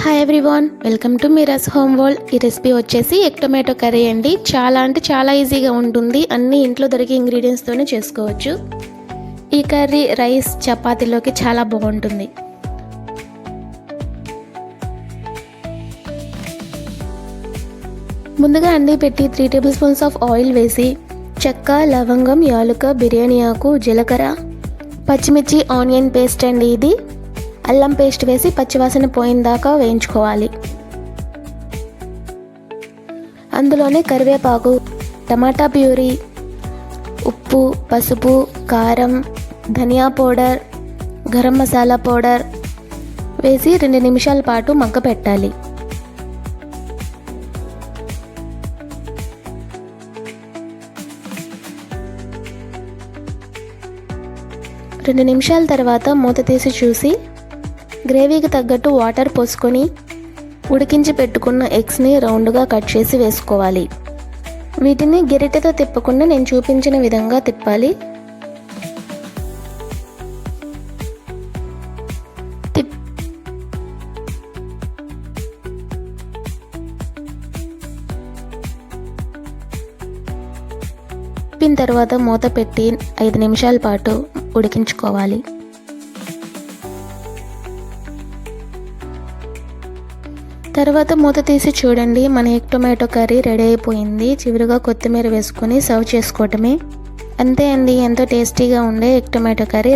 Hi everyone, welcome to మీరాస్ home world. ఈ recipe వచ్చేసి ఎగ్ టొమాటో కర్రీ అండి. చాలా అంటే చాలా ఈజీగా ఉంటుంది. అన్ని ఇంట్లో దొరికే ఇంగ్రీడియంట్స్తోనే చేసుకోవచ్చు. ఈ కర్రీ రైస్ చపాతీలోకి చాలా బాగుంటుంది. ముందుగా అండి పెట్టి 3 టేబుల్ స్పూన్స్ ఆఫ్ ఆయిల్ వేసి చెక్క, లవంగం, యాలుక, బిర్యానీ ఆకు, జీలకర్ర, పచ్చిమిర్చి, ఆనియన్ పేస్ట్ అండి ఇది, అల్లం పేస్ట్ వేసి పచ్చివాసన పోయిందాకా వేయించుకోవాలి. అందులోనే కరివేపాకు, టమాటా ప్యూరీ, ఉప్పు, పసుపు, కారం, ధనియా పౌడర్, గరం మసాలా పౌడర్ వేసి 2 నిమిషాల పాటు మగ్గ పెట్టాలి. రెండు నిమిషాల తర్వాత మూత తీసి చూసి గ్రేవీకి తగ్గట్టు వాటర్ పోసుకొని ఉడికించి పెట్టుకున్న ఎగ్స్ని రౌండ్గా కట్ చేసి వేసుకోవాలి. వీటిని గరిటెతో తిప్పకుండా నేను చూపించిన విధంగా తిప్పాలి. తిప్పిన తర్వాత మూత పెట్టి 5 నిమిషాల పాటు ఉడికించుకోవాలి. తర్వాత మూత తీసి చూడండి, మన ఎగ్ టొమాటో కర్రీ రెడీ అయిపోయింది. చివరిగా కొత్తిమీర వేసుకొని సర్వ్ చేసుకోవటమే. అంతే అండి, ఎంతో టేస్టీగా ఉండే ఎగ్ టొమాటో కర్రీ